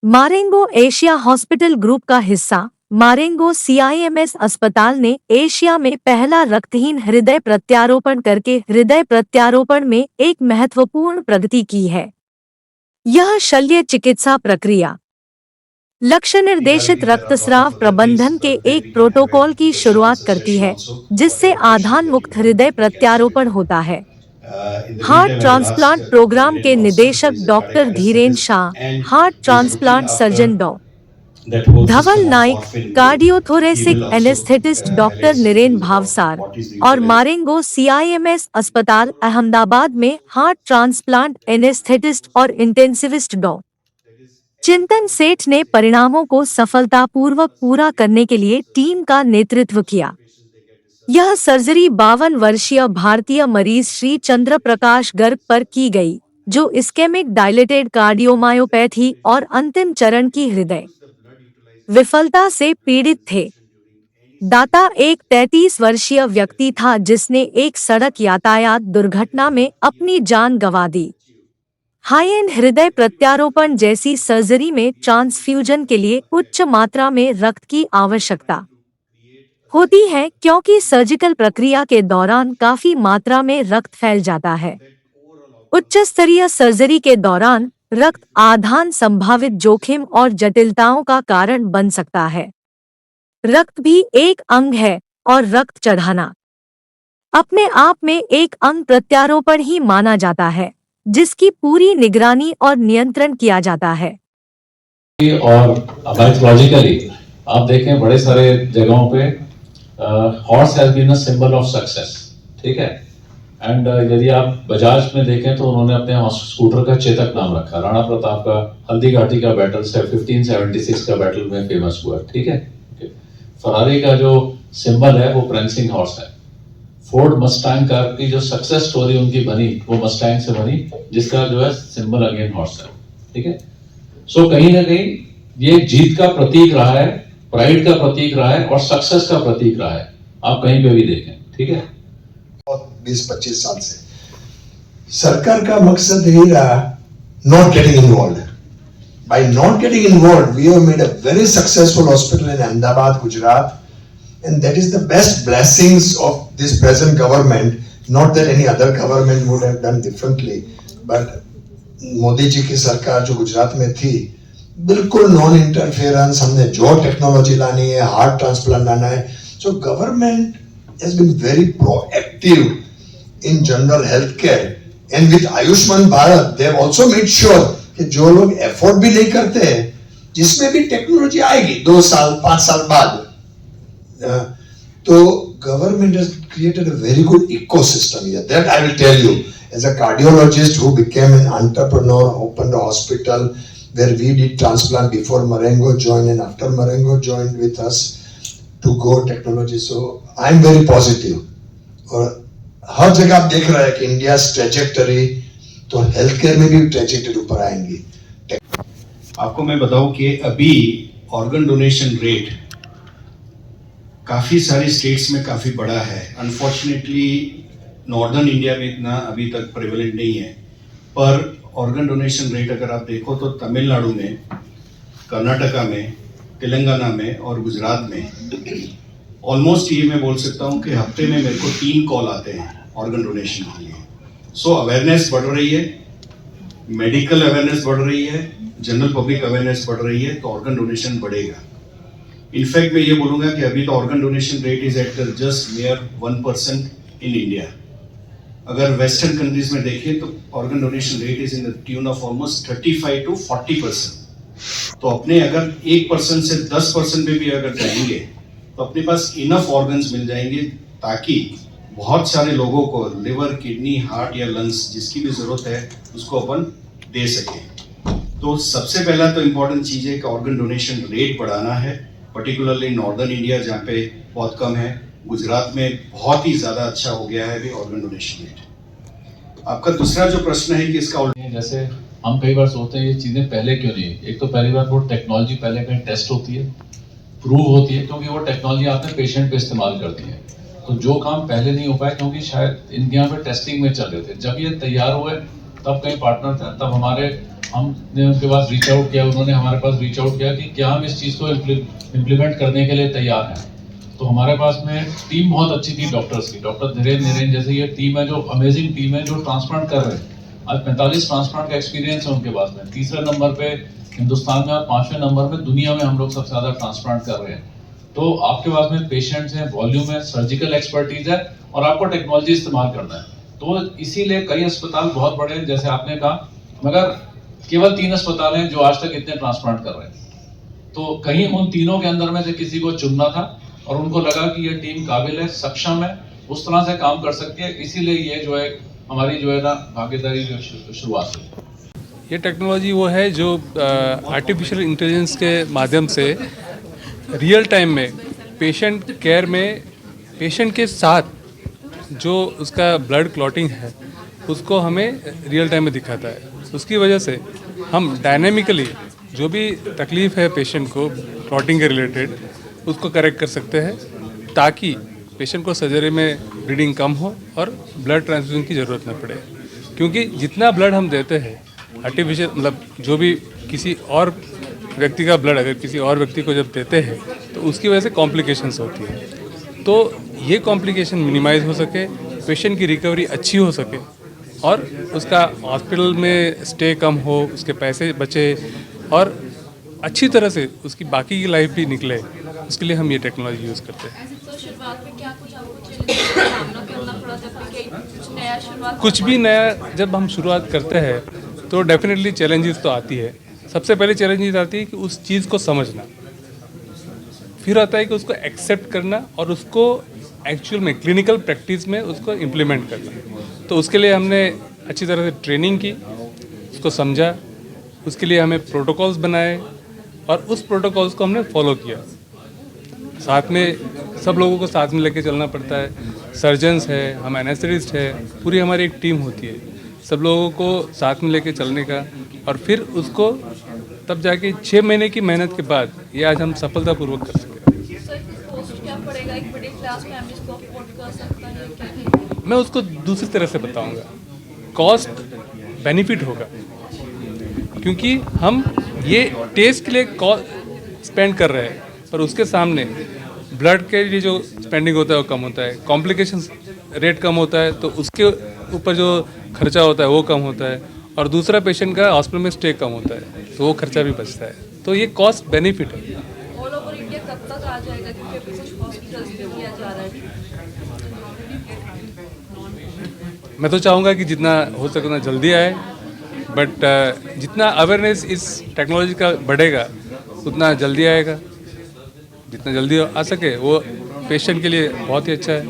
मारेंगो Asia hospital group का हिस्सा मारेंगो CIMS अस्पताल ने एशिया में पहला रक्तहीन हृदय प्रत्यारोपण करके हृदय प्रत्यारोपण में एक महत्वपूर्ण प्रगति की है। यह शल्य चिकित्सा प्रक्रिया लक्ष्य निर्देशित रक्तस्राव प्रबंधन के एक प्रोटोकॉल की शुरुआत करती है, जिससे आधान मुक्त हृदय प्रत्यारोपण होता है। हार्ट ट्रांसप्लांट प्रोग्राम के निदेशक doctor Dhiren Shah, heart transplant surgeon डॉ. Dhaval Naik, cardiothoracic anaesthetist doctor Niren Bhavsar और मारेंगो सीआईएमएस अस्पताल अहमदाबाद में हार्ट ट्रांसप्लांट एनेस्थेटिस्ट और इंटेंसिविस्ट डॉ. चिंतन सेठ ने परिणामों को सफलतापूर्वक पूरा करने के लिए टीम का नेतृत्व किया। यह सर्जरी 52 वर्षीय भारतीय मरीज श्री चंद्र प्रकाश गर्ग पर की गई, जो इस्केमिक डायलेटेड कार्डियोमायोपैथी और अंतिम चरण की हृदय विफलता से पीड़ित थे। दाता एक 33 वर्षीय व्यक्ति था जिसने एक सड़क यातायात दुर्घटना में अपनी जान गंवा दी। हाई एंड हृदय प्रत्यारोपण जैसी सर्जरी में ट्रांसफ्यूजन के लिए उच्च मात्रा में रक्त की आवश्यकता होती है, क्योंकि सर्जिकल प्रक्रिया के दौरान काफी मात्रा में रक्त फैल जाता है। उच्च स्तरीय सर्जरी के दौरान रक्त आधान संभावित जोखिम और जटिलताओं का कारण बन सकता है। रक्त भी एक अंग है और रक्त चढ़ाना अपने आप में एक अंग प्रत्यारोपण ही माना जाता है, जिसकी पूरी निगरानी और नियंत्रण किया जाता है। और मैथोलॉजिकली आप देखें बड़े सारे जगहों पे horse has been a symbol of success, ठीक है। एंड यदि आप बजाज में देखें तो उन्होंने अपने स्कूटर का चेतक नाम रखा। राणा प्रताप का हल्दी घाटी का बैटल 1576 का बैटल में फेमस हुआ, ठीक है। फरारी का जो सिंबल है वो प्रेंसिंग हॉर्स है। फोर्ड मस्टैंग कार की जो सक्सेस स्टोरी उनकी बनी वो मस्टैंग से बनी, जिसका जो है सिंबल अगेन हॉर्स है, ठीक है। सो कहीं ना कहीं ये जीत का प्रतीक रहा है, प्राइड का प्रतीक रहा है और सक्सेस का प्रतीक रहा है। आप कहीं पे भी देखें, ठीक है। 20-25 साल से सरकार का मकसद यही रहा, not getting involve. By not getting involve we have made a very successful hospital in Ahmedabad, Gujarat, and that is the best blessings of this present government. Not that any other government would have done differently, but Modi ji की सरकार जो गुजरात में थी, बिल्कुल non interference, हमने जो technology लानी है, हार्ट ट्रांसप्लांट लाना है, so government has been very proactive in general healthcare, and with Ayushman Bharat they have also made sure कि जो लोग एफोर्ड भी नहीं करते हैं, जिसमें भी टेक्नोलॉजी आएगी 2 साल 5 साल बाद, तो government has created a very good ecosystem here. That I will tell you, as a cardiologist who became an entrepreneur, opened a hospital where we did transplant before Marengo joined and after Marengo joined with us to go technology. So I am very positive. और हर जगह आप देख रहे हैं कि India trajectory, तो health care में भी ट्रेजेक्टरी ऊपर आएंगी। आपको मैं बताऊं कि अभी ऑर्गन डोनेशन रेट काफ़ी सारी स्टेट्स में काफ़ी बड़ा है। अनफॉर्चुनेटली नॉर्दर्न इंडिया में इतना अभी तक प्रेवलेंट नहीं है, पर ऑर्गन डोनेशन रेट अगर आप देखो तो तमिलनाडु में, कर्नाटका में, तेलंगाना में और गुजरात में ऑलमोस्ट ये मैं बोल सकता हूँ कि हफ्ते में मेरे को 3 कॉल आते हैं ऑर्गन डोनेशन के लिए। सो अवेयरनेस बढ़ रही है, मेडिकल अवेयरनेस बढ़ रही है, जनरल पब्लिक अवेयरनेस बढ़ रही है, तो ऑर्गन डोनेशन बढ़ेगा। इनफैक्ट मैं ये बोलूँगा कि अभी तो organ donation rate is at just near 1% in India. अगर वेस्टर्न कंट्रीज में देखें तो organ donation rate is in the tune of almost 35 to 40%। तो अपने अगर 1% से 10% पे भी अगर जाएंगे तो अपने पास इनफ ऑर्गन्स मिल जाएंगे, ताकि बहुत सारे लोगों को लिवर, किडनी, हार्ट या लंग्स जिसकी भी जरूरत है उसको अपन दे सकें। तो सबसे पहला तो इम्पोर्टेंट चीज़ है कि ऑर्गन डोनेशन रेट बढ़ाना है, पर्टिकुलरली नॉर्दर्न इंडिया जहाँ पे बहुत कम है। गुजरात में बहुत ही ज़्यादा अच्छा हो गया है अभी ऑर्गन डोनेशन रेट। आपका दूसरा जो प्रश्न है कि इसका जैसे हम कई बार सोचते हैं ये चीज़ें पहले क्यों नहीं, एक तो पहली बार वो टेक्नोलॉजी पहले कहीं टेस्ट होती है, प्रूव होती है, क्योंकि वो टेक्नोलॉजी आपने पेशेंट पे इस्तेमाल करती है। तो जो काम पहले नहीं हो पाया क्योंकि शायद इनके यहाँ पे टेस्टिंग में चल रहे थे, जब ये तैयार हुए तब कई पार्टनर थे, तब हमारे हमने उनके पास रीच आउट किया, उन्होंने हमारे पास रीच आउट किया कि क्या हम इस चीज़ को इम्प्लीमेंट करने के लिए तैयार हैं। तो हमारे पास में टीम बहुत अच्छी थी डॉक्टर्स की, डॉक्टर धीरेन्द्र नरेन जैसे ये टीम है जो अमेजिंग टीम है, जो ट्रांसप्लांट कर रहे हैं। आज 45 ट्रांसप्लांट का एक्सपीरियंस है उनके पास में, तीसरे नंबर पे हिंदुस्तान में और 5वें नंबर में दुनिया में हम लोग सबसे ज़्यादा ट्रांसप्लांट कर रहे हैं। तो आपके पास में पेशेंट्स हैं, वॉल्यूम है, सर्जिकल एक्सपर्टीज है और आपको टेक्नोलॉजी इस्तेमाल करना है। तो इसीलिए कई अस्पताल बहुत बड़े हैं जैसे आपने कहा, मगर केवल 3 अस्पताल हैं जो आज तक इतने ट्रांसप्लांट कर रहे हैं। तो कहीं उन तीनों के अंदर में से किसी को चुनना था और उनको लगा कि ये टीम काबिल है, सक्षम है, उस तरह से काम कर सकती है, इसीलिए ये जो है हमारी जो है ना भागीदारी जो शुरुआत हुई। ये टेक्नोलॉजी वो है जो आर्टिफिशियल इंटेलिजेंस के माध्यम से रियल टाइम में पेशेंट केयर में पेशेंट के साथ जो उसका ब्लड क्लॉटिंग है उसको हमें रियल टाइम में दिखाता है। उसकी वजह से हम डायनेमिकली जो भी तकलीफ़ है पेशेंट को क्लॉटिंग के रिलेटेड उसको करेक्ट कर सकते हैं, ताकि पेशेंट को सर्जरी में ब्लीडिंग कम हो और ब्लड ट्रांसफ्यूजन की ज़रूरत न पड़े। क्योंकि जितना ब्लड हम देते हैं आर्टिफिशियल, मतलब जो भी किसी और व्यक्ति का ब्लड अगर किसी और व्यक्ति को जब देते हैं तो उसकी वजह से कॉम्प्लिकेशंस होती है। तो ये कॉम्प्लिकेशन मिनिमाइज हो सके, पेशेंट की रिकवरी अच्छी हो सके और उसका हॉस्पिटल में स्टे कम हो, उसके पैसे बचे और अच्छी तरह से उसकी बाकी की लाइफ भी निकले, उसके लिए हम ये टेक्नोलॉजी यूज़ करते हैं। तो शुरुआत में क्या कुछ आपको चैलेंजेस का सामना करना पड़ा जब कि कुछ नया शुरुआत? कुछ भी नया जब हम शुरुआत करते हैं तो डेफिनेटली चैलेंजेस तो आती है। सबसे पहले चैलेंजेस आती है कि उस चीज़ को समझना, फिर आता है कि उसको एक्सेप्ट करना और उसको एक्चुअल में क्लिनिकल प्रैक्टिस में उसको इम्प्लीमेंट करना। तो उसके लिए हमने अच्छी तरह से ट्रेनिंग की, उसको समझा, उसके लिए हमें प्रोटोकॉल्स बनाए और उस प्रोटोकॉल्स को हमने फॉलो किया। साथ में सब लोगों को साथ में लेके चलना पड़ता है, सर्जन्स है, हम एनेस्थेटिस्ट है, पूरी हमारी एक टीम होती है, सब लोगों को साथ में लेके चलने का। और फिर उसको तब जाके 6 महीने की मेहनत के बाद ये आज हम सफलतापूर्वक कर सके। सर कॉस्ट क्या पड़ेगा? एक मिडिल क्लास फैमिली को अफोर्ड कर सकता है क्या? मैं उसको दूसरी तरह से बताऊंगा, कॉस्ट बेनिफिट होगा, क्योंकि हम ये टेस्ट के लिए स्पेंड कर रहे हैं पर उसके सामने ब्लड के लिए जो स्पेंडिंग होता है वो कम होता है, कॉम्प्लिकेशंस रेट कम होता है, तो उसके ऊपर जो खर्चा होता है वो कम होता है और दूसरा पेशेंट का हॉस्पिटल में स्टे कम होता है, तो वो खर्चा भी बचता है। तो ये कॉस्ट बेनिफिट है। ऑल ओवर इंडिया कब तक आ जाएगा, क्योंकि अभी कुछ हॉस्पिटल्स में किया जा रहा है? मैं तो चाहूँगा कि जितना हो सके उतना जल्दी आए, बट जितना अवेयरनेस इस टेक्नोलॉजी का बढ़ेगा उतना जल्दी आएगा। जितना जल्दी आ सके वो पेशेंट के लिए बहुत ही अच्छा है।